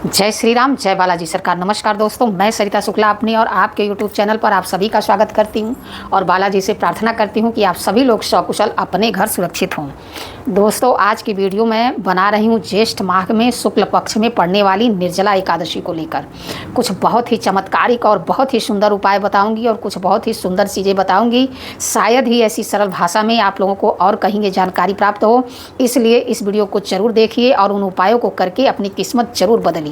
जय श्री राम, जय बालाजी सरकार। नमस्कार दोस्तों, मैं सरिता शुक्ला अपने और आपके यूट्यूब चैनल पर आप सभी का स्वागत करती हूं और बालाजी से प्रार्थना करती हूं कि आप सभी लोग सकुशल अपने घर सुरक्षित हों। दोस्तों, आज की वीडियो मैं बना रही हूं ज्येष्ठ माह में शुक्ल पक्ष में पड़ने वाली निर्जला एकादशी को लेकर कुछ बहुत ही चमत्कारिक और बहुत ही सुंदर उपाय बताऊँगी और कुछ बहुत ही सुंदर चीज़ें बताऊँगी। शायद ही ऐसी सरल भाषा में आप लोगों को और कहीं जानकारी प्राप्त हो, इसलिए इस वीडियो को ज़रूर देखिए और उन उपायों को करके अपनी किस्मत ज़रूर बदलिए।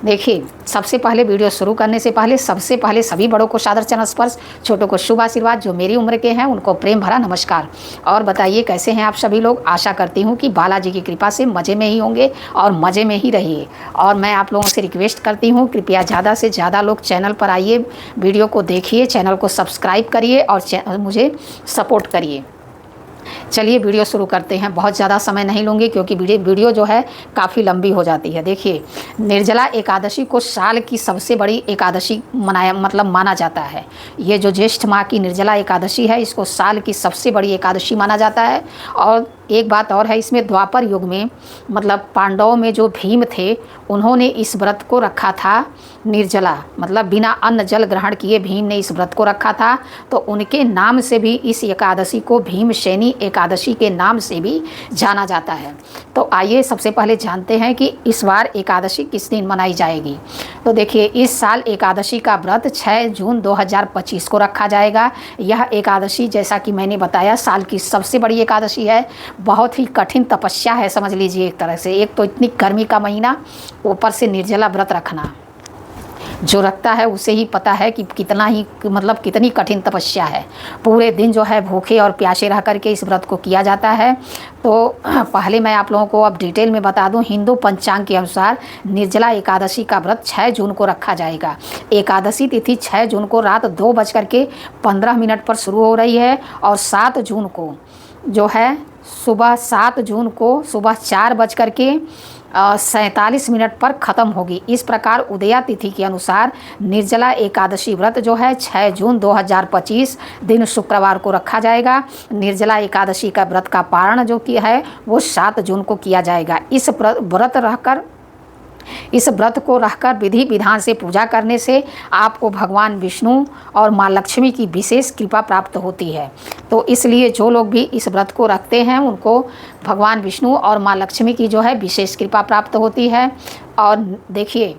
देखिए, सबसे पहले वीडियो शुरू करने से पहले सबसे पहले सभी बड़ों को सादर चरण स्पर्श, छोटों को शुभ आशीर्वाद, जो मेरी उम्र के हैं उनको प्रेम भरा नमस्कार। और बताइए कैसे हैं आप सभी लोग। आशा करती हूँ कि बालाजी की कृपा से मज़े में ही होंगे और मज़े में ही रहिए। और मैं आप लोगों से रिक्वेस्ट करती हूँ, कृपया ज़्यादा से ज़्यादा लोग चैनल पर आइए, वीडियो को देखिए, चैनल को सब्सक्राइब करिए और मुझे सपोर्ट करिए। चलिए वीडियो शुरू करते हैं। बहुत ज़्यादा समय नहीं लूँगी क्योंकि वीडियो जो है काफ़ी लंबी हो जाती है। देखिए, निर्जला एकादशी को साल की सबसे बड़ी एकादशी माना जाता है। ये जो ज्येष्ठ माह की निर्जला एकादशी है, इसको साल की सबसे बड़ी एकादशी माना जाता है। और एक बात और है, इसमें द्वापर युग में पांडवों में जो भीम थे, उन्होंने इस व्रत को रखा था निर्जला, बिना अन्न जल ग्रहण किए भीम ने इस व्रत को रखा था। तो उनके नाम से भी इस एकादशी को भीमसेनी एकादशी के नाम से भी जाना जाता है। तो आइए सबसे पहले जानते हैं कि इस बार एकादशी किस दिन मनाई जाएगी। तो देखिए, इस साल एकादशी का व्रत 6 जून 2025 को रखा जाएगा। यह एकादशी, जैसा कि मैंने बताया, साल की सबसे बड़ी एकादशी है। बहुत ही कठिन तपस्या है, समझ लीजिए एक तरह से। एक तो इतनी गर्मी का महीना, ऊपर से निर्जला व्रत रखना, जो रखता है उसे ही पता है कि कितनी कठिन तपस्या है। पूरे दिन जो है भूखे और प्यासे रह करके इस व्रत को किया जाता है। तो पहले मैं आप लोगों को अब डिटेल में बता दूं, हिंदू पंचांग के अनुसार निर्जला एकादशी का व्रत 6 जून को रखा जाएगा। एकादशी तिथि 6 जून को रात 2:15 पर शुरू हो रही है और 7 जून को जो है सुबह 7 जून को सुबह 4:47 पर ख़त्म होगी। इस प्रकार उदया तिथि के अनुसार निर्जला एकादशी व्रत जो है 6 जून 2025 दिन शुक्रवार को रखा जाएगा। निर्जला एकादशी का व्रत का पारण जो कि है वो 7 जून को किया जाएगा। इस व्रत को रखकर विधि विधान से पूजा करने से आपको भगवान विष्णु और माँ लक्ष्मी की विशेष कृपा प्राप्त होती है। तो इसलिए जो लोग भी इस व्रत को रखते हैं उनको भगवान विष्णु और माँ लक्ष्मी की जो है विशेष कृपा प्राप्त होती है। और देखिए,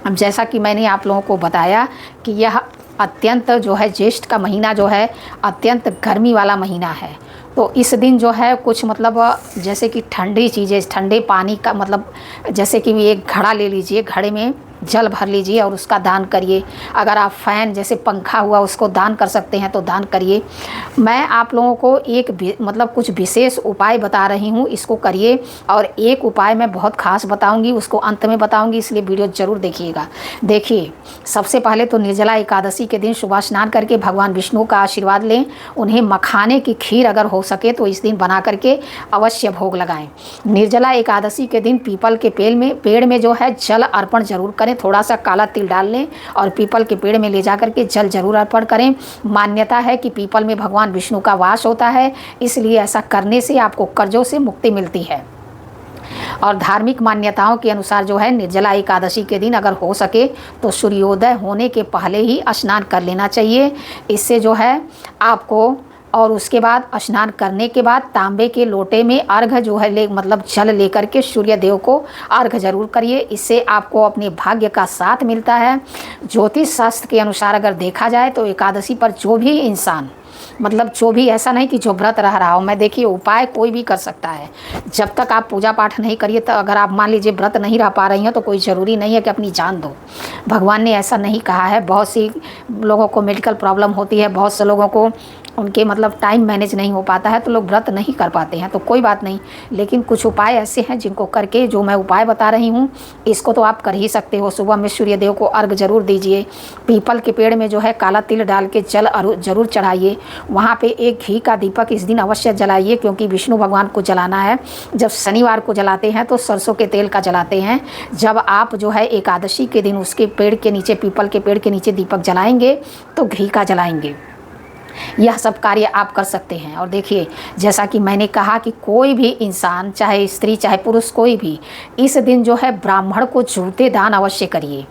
अब जैसा कि मैंने आप लोगों को बताया कि यह अत्यंत जो है ज्येष्ठ का महीना जो है अत्यंत गर्मी वाला महीना है। तो इस दिन जो है कुछ जैसे कि ठंडी चीज़ें, ठंडे पानी का जैसे कि एक घड़ा ले लीजिए, घड़े में जल भर लीजिए और उसका दान करिए। अगर आप फ़ैन जैसे पंखा हुआ उसको दान कर सकते हैं तो दान करिए। मैं आप लोगों को कुछ विशेष उपाय बता रही हूँ, इसको करिए। और एक उपाय मैं बहुत खास बताऊँगी, उसको अंत में बताऊँगी, इसलिए वीडियो ज़रूर देखिएगा। देखिए, सबसे पहले तो निर्जला एकादशी के दिन सुबह स्नान करके भगवान विष्णु का आशीर्वाद लें। उन्हें मखाने की खीर अगर हो सके तो इस दिन बना करके अवश्य भोग लगाएं। निर्जला एकादशी के दिन पीपल के पेड़ में जो है जल अर्पण जरूर करें। थोड़ा सा काला तिल डाल लें और पीपल के पेड़ में ले जा करके जल जरूर अर्पण करें। मान्यता है कि पीपल में भगवान विष्णु का वास होता है, इसलिए ऐसा करने से आपको कर्जों से मुक्ति मिलती है। और धार्मिक मान्यताओं के अनुसार जो है निर्जला एकादशी के दिन अगर हो सके तो सूर्योदय होने के पहले ही स्नान कर लेना चाहिए। इससे जो है आपको, और उसके बाद स्नान करने के बाद तांबे के लोटे में अर्घ जो है जल लेकर के सूर्य देव को अर्घ जरूर करिए। इससे आपको अपने भाग्य का साथ मिलता है। ज्योतिष शास्त्र के अनुसार अगर देखा जाए तो एकादशी पर जो भी इंसान जो भी, ऐसा नहीं कि जो व्रत रह रहा हो, मैं देखिए उपाय कोई भी कर सकता है। जब तक आप पूजा पाठ नहीं करिए, तो अगर आप मान लीजिए व्रत नहीं रह पा रही हैं तो कोई ज़रूरी नहीं है कि अपनी जान दो। भगवान ने ऐसा नहीं कहा है। बहुत सी लोगों को मेडिकल प्रॉब्लम होती है, बहुत से लोगों को उनके टाइम मैनेज नहीं हो पाता है, तो लोग व्रत नहीं कर पाते हैं, तो कोई बात नहीं। लेकिन कुछ उपाय ऐसे हैं जिनको करके, जो मैं उपाय बता रही हूँ, इसको तो आप कर ही सकते हो। सुबह में सूर्य देव को अर्घ जरूर दीजिए। पीपल के पेड़ में जो है काला तिल डाल के जल जरूर चढ़ाइए। वहाँ पे एक घी का दीपक इस दिन अवश्य जलाइए, क्योंकि विष्णु भगवान को जलाना है। जब शनिवार को जलाते हैं तो सरसों के तेल का जलाते हैं। जब आप जो है एकादशी के दिन उसके पेड़ के नीचे, पीपल के पेड़ के नीचे दीपक जलाएंगे तो घी का जलाएंगे। यह सब कार्य आप कर सकते हैं। और देखिए, जैसा कि मैंने कहा कि कोई भी इंसान, चाहे स्त्री चाहे पुरुष, कोई भी इस दिन जो है ब्राह्मण को जूते दान अवश्य करिए।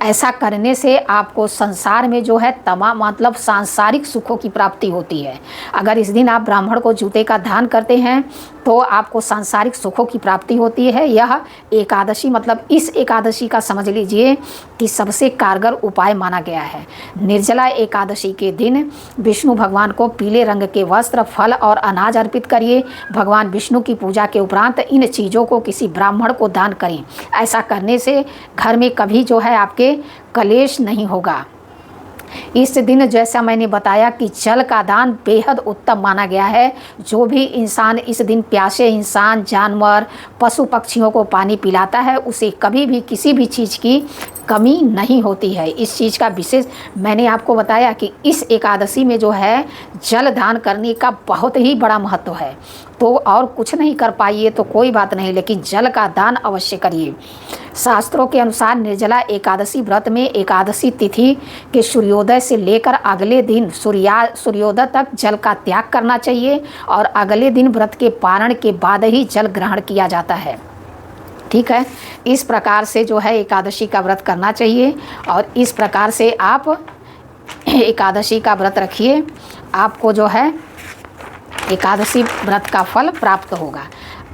ऐसा करने से आपको संसार में जो है तमाम मतलब सांसारिक सुखों की प्राप्ति होती है। अगर इस दिन आप ब्राह्मण को जूते का दान करते हैं तो आपको सांसारिक सुखों की प्राप्ति होती है। यह एकादशी मतलब इस एकादशी का समझ लीजिए कि सबसे कारगर उपाय माना गया है। निर्जला एकादशी के दिन विष्णु भगवान को पीले रंग के वस्त्र, फल और अनाज अर्पित करिए। भगवान विष्णु की पूजा के उपरांत इन चीज़ों को किसी ब्राह्मण को दान करें। ऐसा करने से घर में कभी जो है आपके कलेश नहीं होगा। इस दिन जैसा मैंने बताया कि जल का दान बेहद उत्तम माना गया है। जो भी इंसान इस दिन प्यासे इंसान, जानवर, पशु पक्षियों को पानी पिलाता है उसे कभी भी किसी भी चीज़ की कमी नहीं होती है। इस चीज़ का विशेष मैंने आपको बताया कि इस एकादशी में जो है जल दान करने का बहुत ही बड़ा महत्व है। तो और कुछ नहीं कर पाइए तो कोई बात नहीं, लेकिन जल का दान अवश्य करिए। शास्त्रों के अनुसार निर्जला एकादशी व्रत में एकादशी तिथि के सूर्योदय से लेकर अगले दिन सूर्योदय तक जल का त्याग करना चाहिए और अगले दिन व्रत के पारण के बाद ही जल ग्रहण किया जाता है। ठीक है, इस प्रकार से जो है एकादशी का व्रत करना चाहिए और इस प्रकार से आप एकादशी का व्रत रखिए। आपको जो है एकादशी व्रत का फल प्राप्त होगा।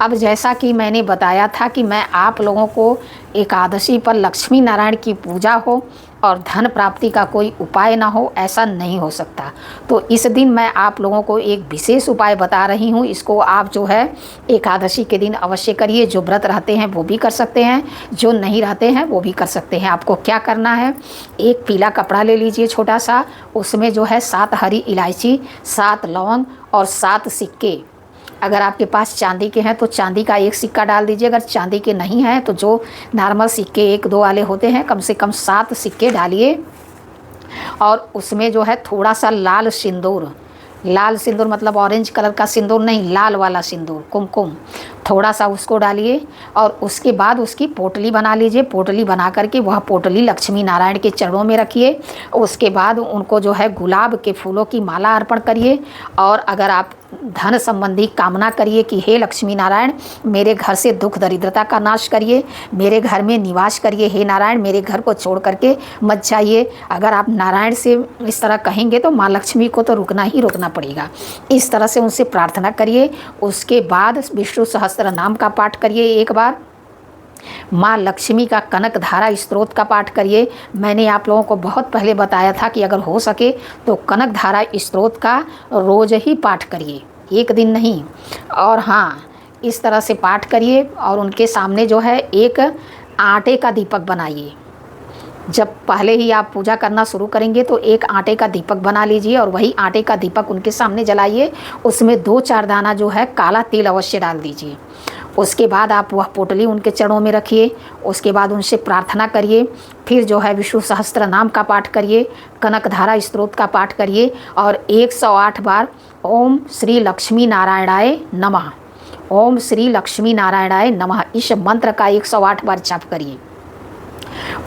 अब जैसा कि मैंने बताया था कि मैं आप लोगों को एकादशी पर लक्ष्मी नारायण की पूजा हो और धन प्राप्ति का कोई उपाय ना हो, ऐसा नहीं हो सकता। तो इस दिन मैं आप लोगों को एक विशेष उपाय बता रही हूँ। इसको आप जो है एकादशी के दिन अवश्य करिए। जो व्रत रहते हैं वो भी कर सकते हैं, जो नहीं रहते हैं वो भी कर सकते हैं। आपको क्या करना है, एक पीला कपड़ा ले लीजिए छोटा सा, उसमें जो है 7 हरी इलायची, 7 लौंग और 7 सिक्के। अगर आपके पास चांदी के हैं तो चांदी का 1 सिक्का डाल दीजिए। अगर चांदी के नहीं हैं तो जो नॉर्मल सिक्के 1-2 वाले होते हैं, कम से कम 7 सिक्के डालिए। और उसमें जो है थोड़ा सा लाल सिंदूर मतलब ऑरेंज कलर का सिंदूर नहीं, लाल वाला सिंदूर, कुमकुम, थोड़ा सा उसको डालिए। और उसके बाद उसकी पोटली बना लीजिए। पोटली बना करके वह पोटली लक्ष्मी नारायण के चरणों में रखिए। उसके बाद उनको जो है गुलाब के फूलों की माला अर्पण करिए। और अगर आप धन संबंधी कामना करिए कि हे लक्ष्मी नारायण, मेरे घर से दुख दरिद्रता का नाश करिए, मेरे घर में निवास करिए, हे नारायण मेरे घर को छोड़ करके मत जाइए। अगर आप नारायण से इस तरह कहेंगे तो माँ लक्ष्मी को तो रुकना ही रुकना पड़ेगा। इस तरह से उनसे प्रार्थना करिए। उसके बाद विष्णु सहस्त्र नाम का पाठ करिए। एक बार माँ लक्ष्मी का कनक धारा स्त्रोत का पाठ करिए। मैंने आप लोगों को बहुत पहले बताया था कि अगर हो सके तो कनक धारा स्त्रोत का रोज़ ही पाठ करिए, एक दिन नहीं। और हाँ, इस तरह से पाठ करिए और उनके सामने जो है एक आटे का दीपक बनाइए। जब पहले ही आप पूजा करना शुरू करेंगे तो एक आटे का दीपक बना लीजिए और वही आटे का दीपक उनके सामने जलाइए। उसमें 2-4 दाना जो है काला तिल अवश्य डाल दीजिए। उसके बाद आप वह पोटली उनके चरणों में रखिए। उसके बाद उनसे प्रार्थना करिए। फिर जो है विष्णु सहस्त्र नाम का पाठ करिए, कनक धारा स्त्रोत का पाठ करिए और 108 बार ओम श्री लक्ष्मी नारायणाय नमः, ओम श्री लक्ष्मी नारायणाय नमः, इस मंत्र का 108 बार जाप करिए।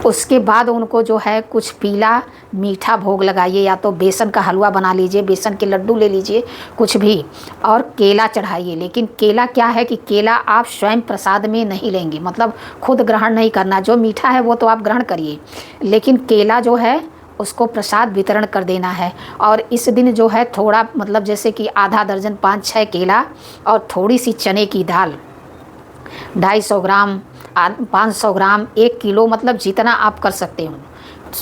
उसके बाद उनको जो है कुछ पीला मीठा भोग लगाइए, या तो बेसन का हलवा बना लीजिए, बेसन के लड्डू ले लीजिए, कुछ भी, और केला चढ़ाइए। लेकिन केला क्या है कि केला आप स्वयं प्रसाद में नहीं लेंगे, मतलब खुद ग्रहण नहीं करना। जो मीठा है वो तो आप ग्रहण करिए, लेकिन केला जो है उसको प्रसाद वितरण कर देना है। और इस दिन जो है थोड़ा मतलब जैसे कि आधा दर्जन 5-6 केला और थोड़ी सी चने की दाल, 250 ग्राम, 500 ग्राम, 1 किलो, मतलब जितना आप कर सकते हो,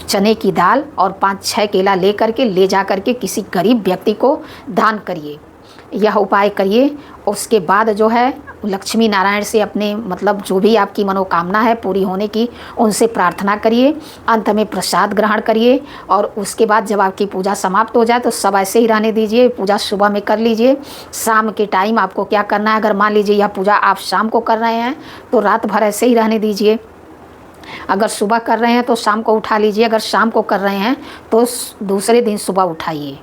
चने की दाल और 5-6 केला ले जा करके किसी गरीब व्यक्ति को दान करिए। यह उपाय करिए। उसके बाद जो है लक्ष्मी नारायण से अपने मतलब जो भी आपकी मनोकामना है पूरी होने की, उनसे प्रार्थना करिए। अंत में प्रसाद ग्रहण करिए और उसके बाद जब आपकी पूजा समाप्त हो जाए तो सब ऐसे ही रहने दीजिए। पूजा सुबह में कर लीजिए। शाम के टाइम आपको क्या करना है, अगर मान लीजिए यह पूजा आप शाम को कर रहे हैं तो रात भर ऐसे ही रहने दीजिए। अगर सुबह कर रहे हैं तो शाम को उठा लीजिए, अगर शाम को कर रहे हैं तो दूसरे दिन सुबह उठाइए।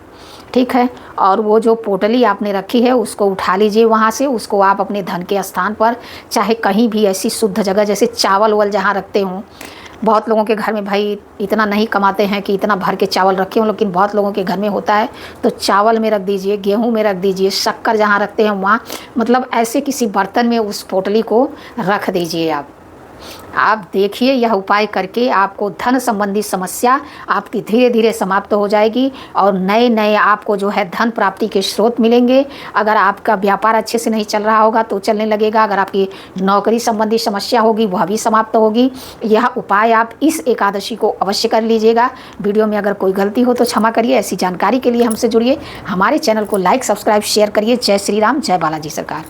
ठीक है। और वो जो पोटली आपने रखी है उसको उठा लीजिए वहाँ से। उसको आप अपने धन के स्थान पर, चाहे कहीं भी ऐसी शुद्ध जगह जैसे चावल वल जहाँ रखते हों, बहुत लोगों के घर में भाई इतना नहीं कमाते हैं कि इतना भर के चावल रखे हों, लेकिन बहुत लोगों के घर में होता है। तो चावल में रख दीजिए, गेहूं में रख दीजिए, शक्कर जहाँ रखते हैं वहाँ, मतलब ऐसे किसी बर्तन में उस पोटली को रख दीजिए। आप देखिए, यह उपाय करके आपको धन संबंधी समस्या आपकी धीरे धीरे समाप्त हो जाएगी और नए नए आपको जो है धन प्राप्ति के स्रोत मिलेंगे। अगर आपका व्यापार अच्छे से नहीं चल रहा होगा तो चलने लगेगा, अगर आपकी नौकरी संबंधी समस्या होगी वह भी समाप्त होगी। यह उपाय आप इस एकादशी को अवश्य कर लीजिएगा। वीडियो में अगर कोई गलती हो तो क्षमा करिए। ऐसी जानकारी के लिए हमसे जुड़िए, हमारे चैनल को लाइक, सब्सक्राइब, शेयर करिए। जय श्री राम, जय बालाजी सरकार।